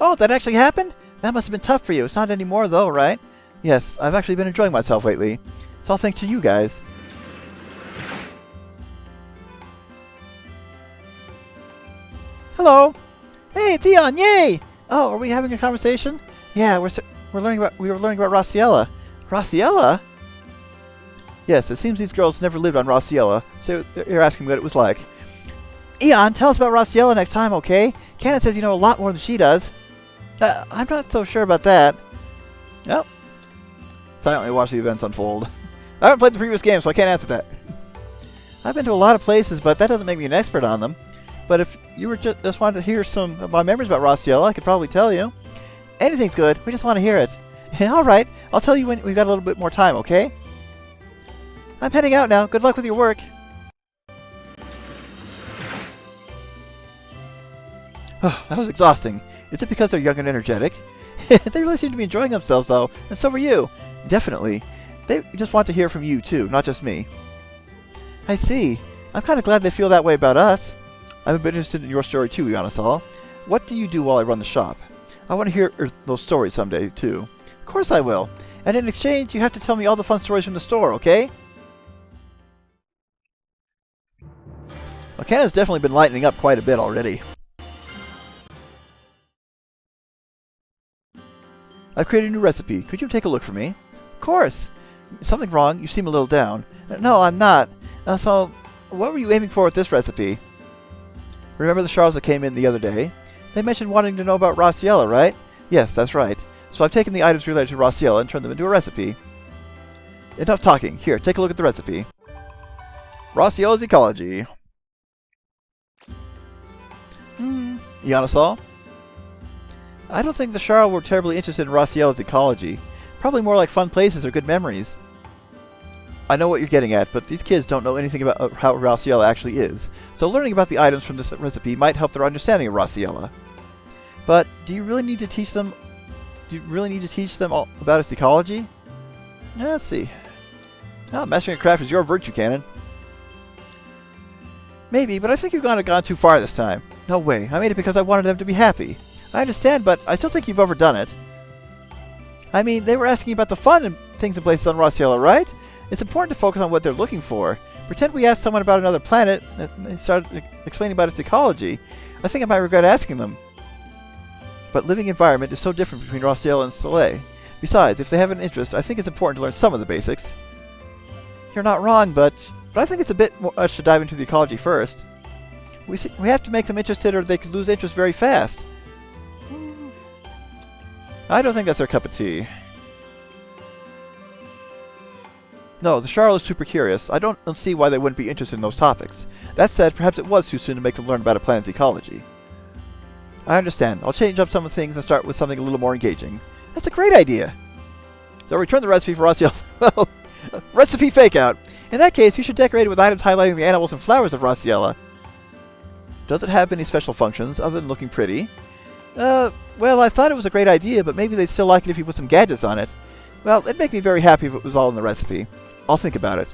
Oh, that actually happened? That must have been tough for you. It's not anymore though, right? Yes, I've actually been enjoying myself lately. It's all thanks to you guys. Hello. Hey, it's Ion. Yay! Oh, are we having a conversation? Yeah, we were learning about Raciella. Raciella? Yes, it seems these girls never lived on Raciella, so you're asking what it was like. Ion, tell us about Raciella next time, okay? Kanon says you know a lot more than she does. I'm not so sure about that. Well, silently watch the events unfold. I haven't played the previous game, so I can't answer that. I've been to a lot of places, but that doesn't make me an expert on them. But if you were just wanted to hear some of my memories about Raciella, I could probably tell you. Anything's good. We just want to hear it. All right. I'll tell you when we've got a little bit more time, okay? I'm heading out now. Good luck with your work. Oh, that was exhausting. Is it because they're young and energetic? They really seem to be enjoying themselves, though. And so are you. Definitely. They just want to hear from you, too, not just me. I see. I'm kind of glad they feel that way about us. I'm a bit interested in your story, too, Ion. What do you do while I run the shop? I want to hear those stories someday, too. Of course I will. And in exchange, you have to tell me all the fun stories from the store, okay? Well, Kanon's definitely been lightening up quite a bit already. I've created a new recipe. Could you take a look for me? Of course. Something wrong? You seem a little down. No, I'm not. So, what were you aiming for with this recipe? Remember the shards that came in the other day? They mentioned wanting to know about Raciella, right? Yes, that's right. So I've taken the items related to Raciella and turned them into a recipe. Enough talking. Here, take a look at the recipe. Raciella's ecology. Ion? I don't think the Sharl were terribly interested in Raciella's ecology. Probably more like fun places or good memories. I know what you're getting at, but these kids don't know anything about how Raciella actually is. So learning about the items from this recipe might help their understanding of Raciella. But do you really need to teach them? All about its ecology? Let's see. Oh, mastering a craft is your virtue, Kanon. Maybe, but I think you've gone too far this time. No way. I made it because I wanted them to be happy. I understand, but I still think you've overdone it. I mean, they were asking about the fun and things in places on Raciella, right? It's important to focus on what they're looking for. Pretend we asked someone about another planet and they started explaining about its ecology. I think I might regret asking them. But living environment is so different between Raciella and Soleil. Besides, if they have an interest, I think it's important to learn some of the basics. You're not wrong, but I think it's a bit much to dive into the ecology first. We have to make them interested or they could lose interest very fast. I don't think that's their cup of tea. No, the Sharl is super curious. I don't see why they wouldn't be interested in those topics. That said, perhaps it was too soon to make them learn about a planet's ecology. I understand. I'll change up some of the things and start with something a little more engaging. That's a great idea. So return the recipe for Raciella. Well, recipe fake-out. In that case, you should decorate it with items highlighting the animals and flowers of Raciella. Does it have any special functions other than looking pretty? Well, I thought it was a great idea, but maybe they'd still like it if you put some gadgets on it. Well, it'd make me very happy if it was all in the recipe. I'll think about it.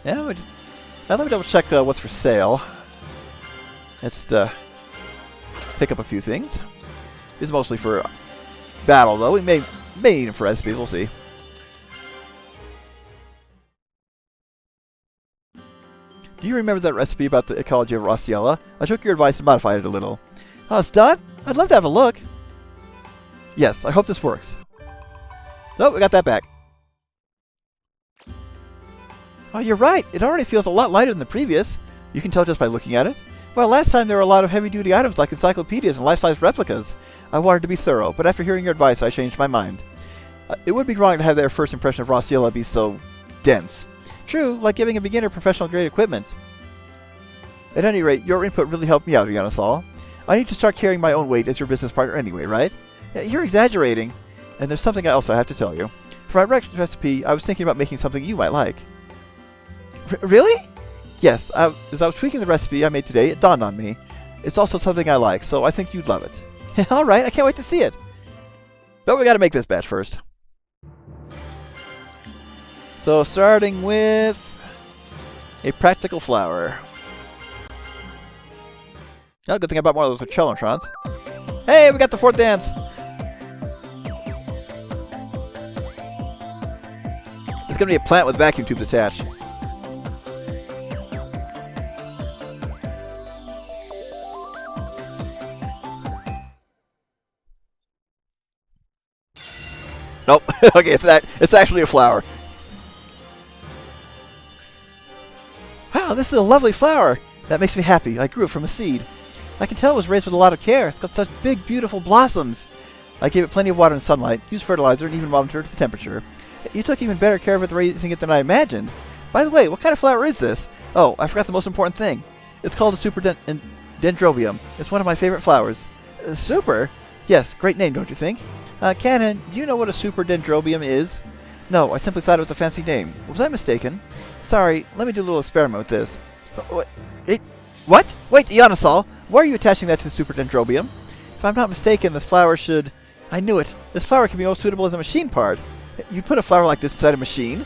Yeah, now let me double check what's for sale. Let's pick up a few things. It's mostly for battle, though. We may need them for recipes. We'll see. Do you remember that recipe about the ecology of Raciella? I took your advice and modified it a little. Oh, it's done? I'd love to have a look. Yes, I hope this works. Oh, we got that back. Oh, you're right. It already feels a lot lighter than the previous. You can tell just by looking at it. Well, last time there were a lot of heavy-duty items like encyclopedias and life-size replicas. I wanted to be thorough, but after hearing your advice, I changed my mind. It would be wrong to have their first impression of Raciella be so dense. True, like giving a beginner professional-grade equipment. At any rate, your input really helped me out, Gunarm. I need to start carrying my own weight as your business partner anyway, right? You're exaggerating. And there's something else I have to tell you. For my recipe, I was thinking about making something you might like. Really? Yes, as I was tweaking the recipe I made today, it dawned on me. It's also something I like, so I think you'd love it. Alright, I can't wait to see it. But we gotta make this batch first. So, starting with a practical flower. Oh, good thing I bought one of those Cellotrons. Hey, we got the fourth dance! It's gonna be a plant with vacuum tubes attached. Nope. Okay, it's actually a flower. Wow, this is a lovely flower. That makes me happy. I grew it from a seed. I can tell it was raised with a lot of care. It's got such big, beautiful blossoms. I gave it plenty of water and sunlight, used fertilizer, and even monitored the temperature. You took even better care of it raising it than I imagined. By the way, what kind of flower is this? Oh, I forgot the most important thing. It's called a Dendrobium. It's one of my favorite flowers. Super? Yes, great name, don't you think? Kanon, do you know what a super Dendrobium is? No, I simply thought it was a fancy name. Was I mistaken? Sorry, let me do a little experiment with this. What? Wait, Ionosol, why are you attaching that to the super Dendrobium? If I'm not mistaken, this flower should... I knew it. This flower can be most suitable as a machine part. You put a flower like this inside a machine?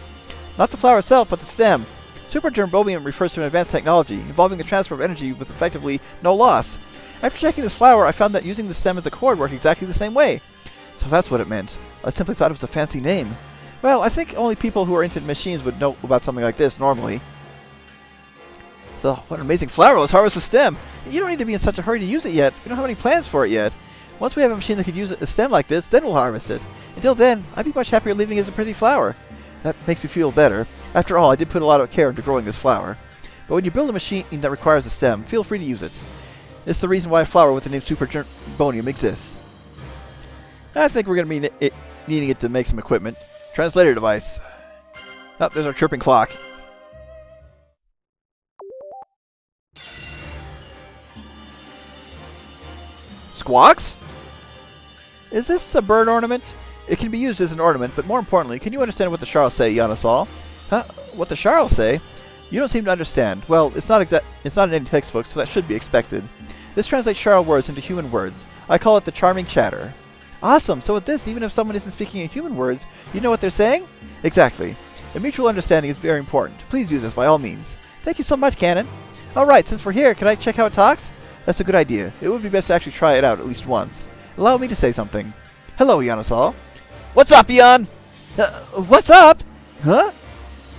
Not the flower itself, but the stem. Super Dendrobium refers to an advanced technology involving the transfer of energy with effectively no loss. After checking this flower, I found that using the stem as a cord worked exactly the same way. So that's what it meant. I simply thought it was a fancy name. Well, I think only people who are into machines would know about something like this normally. So, what an amazing flower. Let's harvest the stem. You don't need to be in such a hurry to use it yet. We don't have any plans for it yet. Once we have a machine that could use a stem like this, then we'll harvest it. Until then, I'd be much happier leaving it as a pretty flower. That makes me feel better. After all, I did put a lot of care into growing this flower. But when you build a machine that requires a stem, feel free to use it. It's the reason why a flower with the name Super Dendrobium exists. I think we're going to be needing it to make some equipment. Translator device. Oh, there's our chirping clock. Squawks? Is this a bird ornament? It can be used as an ornament, but more importantly, can you understand what the Charles say, Ionosol? Huh? What the Charles say? You don't seem to understand. Well, it's not in any textbook, so that should be expected. This translates Charles words into human words. I call it the charming chatter. Awesome! So with this, even if someone isn't speaking in human words, you know what they're saying? Exactly. A mutual understanding is very important. Please use this by all means. Thank you so much, Kanon. Alright, since we're here, can I check how it talks? That's a good idea. It would be best to actually try it out at least once. Allow me to say something. Hello, Ionosol. What's up, Ion? What's up? Huh?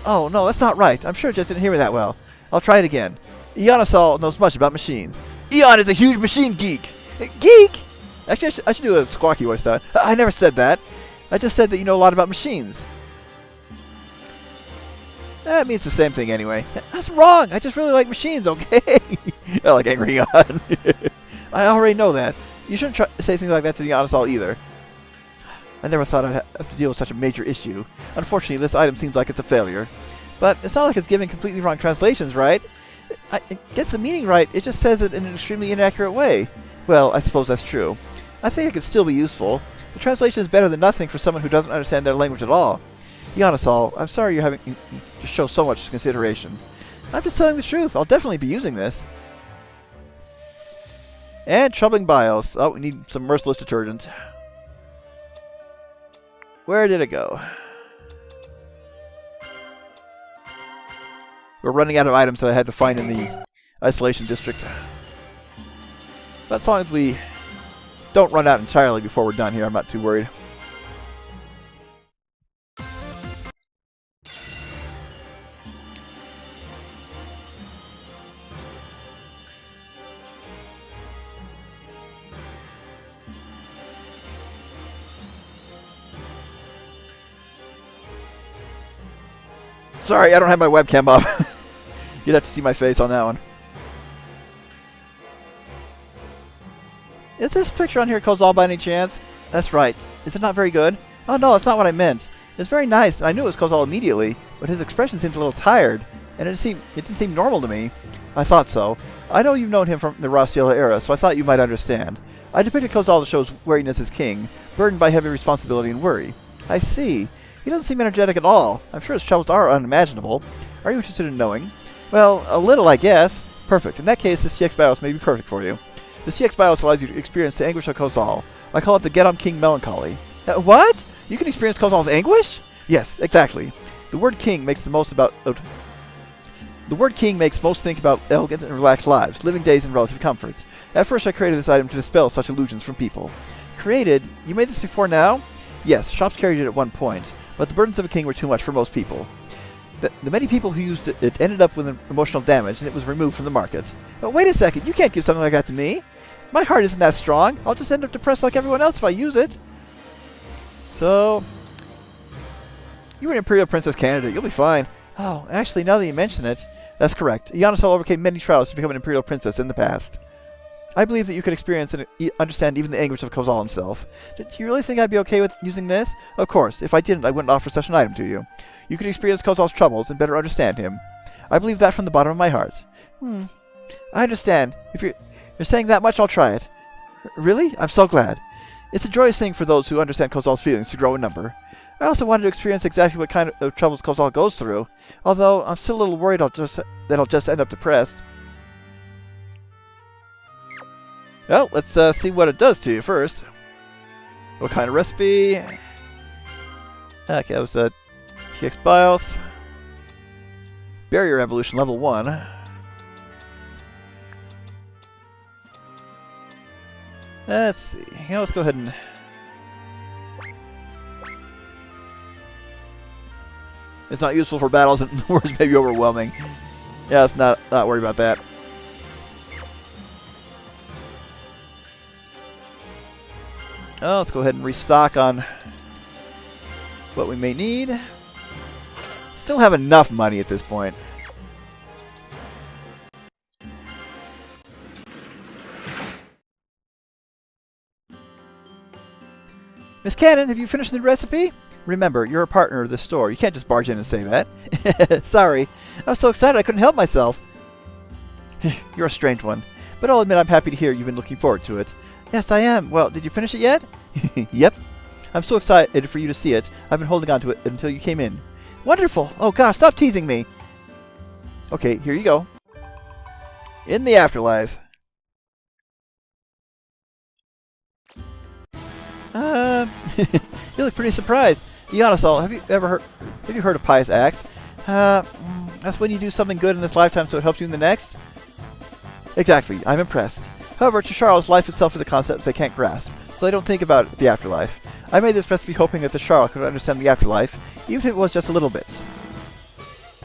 Oh, no, that's not right. I'm sure it just didn't hear me that well. I'll try it again. Ionosol knows much about machines. Ion is a huge machine geek. Geek? Actually, I should do a squawky voice thought. I never said that. I just said that you know a lot about machines. That means the same thing anyway. That's wrong. I just really like machines, okay? I like angry Ion. I already know that. You shouldn't say things like that to the Ionosol either. I never thought I'd have to deal with such a major issue. Unfortunately, this item seems like it's a failure. But it's not like it's giving completely wrong translations, right? It gets the meaning right, it just says it in an extremely inaccurate way. Well, I suppose that's true. I think it could still be useful. The translation is better than nothing for someone who doesn't understand their language at all. Ionosol, I'm sorry you're having to show so much consideration. I'm just telling the truth. I'll definitely be using this. And troubling BIOS. Oh, we need some merciless detergent. Where did it go? We're running out of items that I had to find in the isolation district. But as long as we don't run out entirely before we're done here, I'm not too worried. Sorry, I don't have my webcam up. You'd have to see my face on that one. Is this picture on here Kozal by any chance? That's right. Is it not very good? Oh no, that's not what I meant. It's very nice, and I knew it was Kozal immediately, but his expression seemed a little tired, and it didn't seem normal to me. I thought so. I know you've known him from the Rossiella era, so I thought you might understand. I depicted Kozal to show his wariness as king, burdened by heavy responsibility and worry. I see. He doesn't seem energetic at all. I'm sure his troubles are unimaginable. Are you interested in knowing? Well, a little, I guess. Perfect. In that case, the CX BIOS may be perfect for you. The CX BIOS allows you to experience the anguish of Kozal. I call it the Gunarm King melancholy. What? You can experience Kozal's anguish? Yes, exactly. The word king makes most think about elegant and relaxed lives, living days in relative comfort. At first I created this item to dispel such illusions from people. Created? You made this before now? Yes, shops carried it at one point, but the burdens of a king were too much for most people. The many people who used it ended up with emotional damage, and it was removed from the market. But wait a second, you can't give something like that to me. My heart isn't that strong. I'll just end up depressed like everyone else if I use it. So, you're an Imperial Princess candidate. You'll be fine. Oh, actually, now that you mention it, that's correct. Ion overcame many trials to become an Imperial Princess in the past. I believe that you could experience and understand even the anguish of Kozal himself. Do you really think I'd be okay with using this? Of course. If I didn't, I wouldn't offer such an item to you. You could experience Kozal's troubles and better understand him. I believe that from the bottom of my heart. I understand. If you're saying that much, I'll try it. Really? I'm so glad. It's a joyous thing for those who understand Kozal's feelings to grow in number. I also wanted to experience exactly what kind of troubles Kozal goes through, although I'm still a little worried that I'll just end up depressed. Well, let's see what it does to you first. What kind of recipe? Okay, that was TX BIOS. Barrier Evolution level 1. Let's see. Let's go ahead and... It's not useful for battles and words may be overwhelming. Yeah, let's not worry about that. Oh, let's go ahead and restock on what we may need. Still have enough money at this point. Miss Kanon, have you finished the recipe? Remember, you're a partner of the store. You can't just barge in and say that. Sorry. I was so excited I couldn't help myself. You're a strange one. But I'll admit I'm happy to hear you've been looking forward to it. Yes, I am. Well, did you finish it yet? Yep. I'm so excited for you to see it. I've been holding on to it until you came in. Wonderful. Oh gosh, stop teasing me. Okay, here you go. In the afterlife. You look pretty surprised. Ionosol, have you heard of pious acts? That's when you do something good in this lifetime so it helps you in the next? Exactly, I'm impressed. However, to Charles, life itself is a concept they can't grasp, so they don't think about the afterlife. I made this recipe hoping that the Charles could understand the afterlife, even if it was just a little bit.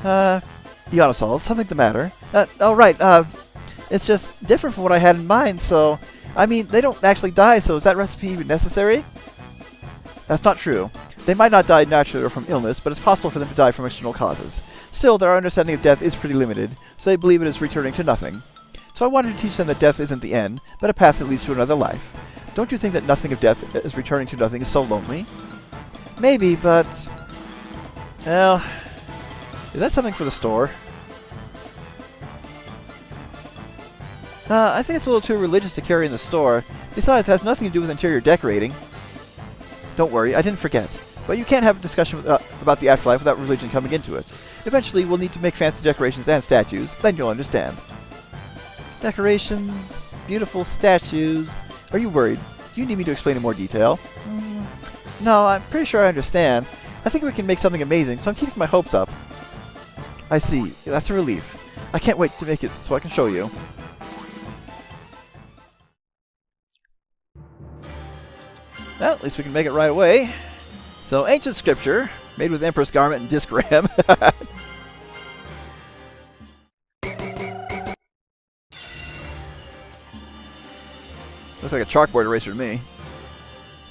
Ionosol, something the matter? Oh right, it's just different from what I had in mind, so... I mean, they don't actually die, so is that recipe even necessary? That's not true. They might not die naturally or from illness, but it's possible for them to die from external causes. Still, their understanding of death is pretty limited, so they believe it is returning to nothing. So I wanted to teach them that death isn't the end, but a path that leads to another life. Don't you think that nothing of death is returning to nothing is so lonely? Maybe, but... Well... Is that something for the store? I think it's a little too religious to carry in the store. Besides, it has nothing to do with interior decorating. Don't worry, I didn't forget. But you can't have a discussion about the afterlife without religion coming into it. Eventually, we'll need to make fancy decorations and statues. Then you'll understand. Decorations, beautiful statues. Are you worried? Do you need me to explain in more detail? No, I'm pretty sure I understand. I think we can make something amazing, so I'm keeping my hopes up. I see. That's a relief. I can't wait to make it so I can show you. Well, at least we can make it right away. So, ancient scripture, made with Empress garment and discram. Looks like a chalkboard eraser to me.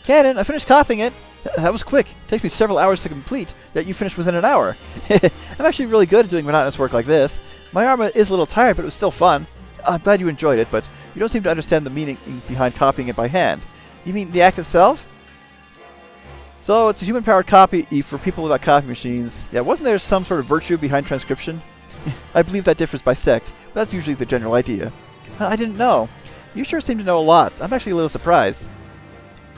Kanon, I finished copying it. That was quick. It takes me several hours to complete, yet you finished within an hour. I'm actually really good at doing monotonous work like this. My arm is a little tired, but it was still fun. I'm glad you enjoyed it, but you don't seem to understand the meaning behind copying it by hand. You mean the act itself? So, it's a human-powered copy for people without copy machines. Yeah, wasn't there some sort of virtue behind transcription? I believe that differs by sect, but that's usually the general idea. I didn't know. You sure seem to know a lot. I'm actually a little surprised.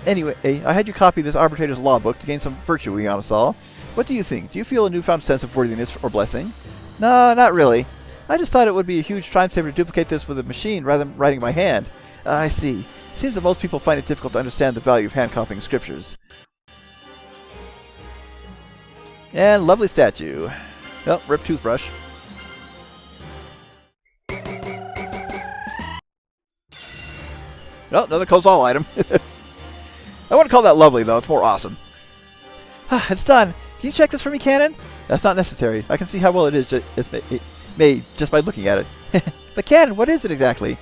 Anyway, I had you copy this arbitrator's law book to gain some virtue, Ionosol. What do you think? Do you feel a newfound sense of worthiness or blessing? No, not really. I just thought it would be a huge time saver to duplicate this with a machine rather than writing by hand. I see. It seems that most people find it difficult to understand the value of hand-copying scriptures. And lovely statue. Oh, rip toothbrush. Oh, another Kozal item. I wouldn't call that lovely, though. It's more awesome. It's done. Can you check this for me, Kanon? That's not necessary. I can see how well it is made just by looking at it. But Kanon, what is it exactly?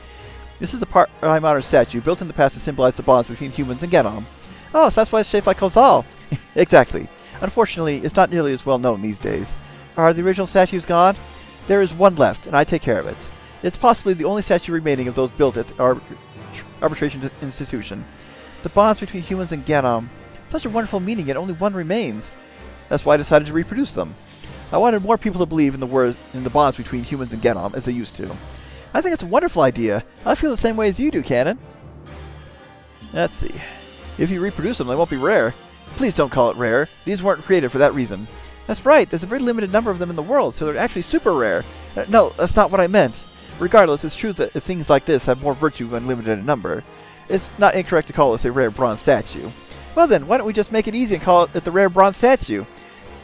This is a modern statue built in the past to symbolize the bonds between humans and Gunarm. Oh, so that's why it's shaped like Kozal. Exactly. Unfortunately, it's not nearly as well known these days. Are the original statues gone? There is one left, and I take care of it. It's possibly the only statue remaining of those built at our arbitration institution. The bonds between humans and Gunarm. Such a wonderful meaning, yet only one remains. That's why I decided to reproduce them. I wanted more people to believe in the bonds between humans and Gunarm as they used to. I think it's a wonderful idea. I feel the same way as you do, Kanon. Let's see. If you reproduce them, they won't be rare. Please don't call it rare. These weren't created for that reason. That's right. There's a very limited number of them in the world, so they're actually super rare. No, that's not what I meant. Regardless, it's true that things like this have more virtue when limited in number. It's not incorrect to call this a rare bronze statue. Well then, why don't we just make it easy and call it the rare bronze statue?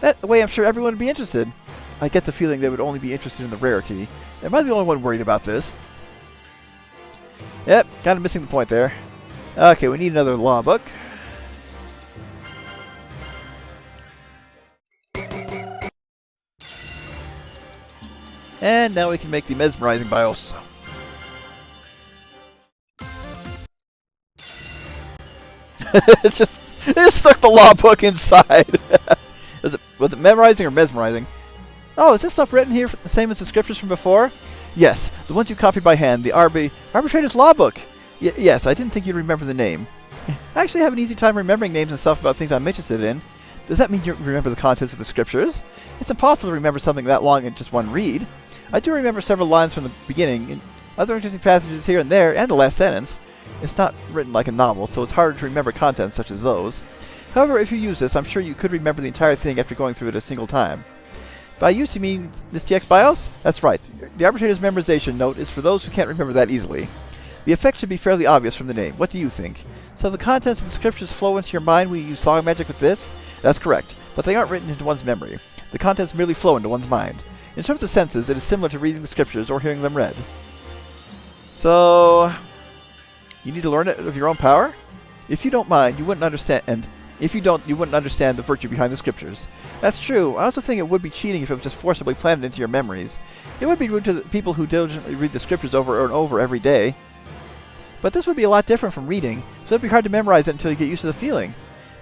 That way I'm sure everyone would be interested. I get the feeling they would only be interested in the rarity. Am I the only one worried about this? Yep, kind of missing the point there. Okay, we need another law book. And now we can make the mesmerizing bios. It just stuck the law book inside. Was it memorizing or mesmerizing? Oh, is this stuff written here the same as the scriptures from before? Yes, the ones you copied by hand, the Arbitrator's Law Book. Yes, I didn't think you'd remember the name. I actually have an easy time remembering names and stuff about things I'm interested in. Does that mean you remember the contents of the scriptures? It's impossible to remember something that long in just one read. I do remember several lines from the beginning, and other interesting passages here and there, and the last sentence. It's not written like a novel, so it's harder to remember contents such as those. However, if you use this, I'm sure you could remember the entire thing after going through it a single time. By use, you mean this GX BIOS? That's right. The Arbitrator's memorization note is for those who can't remember that easily. The effect should be fairly obvious from the name. What do you think? So the contents of the scriptures flow into your mind when you use Song Magic with this? That's correct, but they aren't written into one's memory. The contents merely flow into one's mind. In terms of senses, it is similar to reading the scriptures or hearing them read. So, you need to learn it of your own power? If you don't mind, you wouldn't understand, and if you don't, you wouldn't understand the virtue behind the scriptures. That's true. I also think it would be cheating if it was just forcibly planted into your memories. It would be rude to the people who diligently read the scriptures over and over every day. But this would be a lot different from reading, so it'd be hard to memorize it until you get used to the feeling.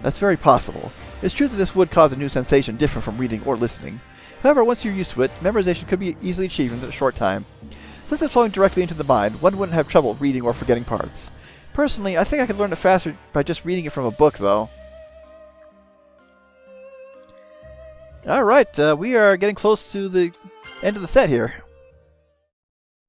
That's very possible. It's true that this would cause a new sensation different from reading or listening. However, once you're used to it, memorization could be easily achieved in a short time. Since it's flowing directly into the mind, one wouldn't have trouble reading or forgetting parts. Personally, I think I could learn it faster by just reading it from a book, though. Alright, we are getting close to the end of the set here.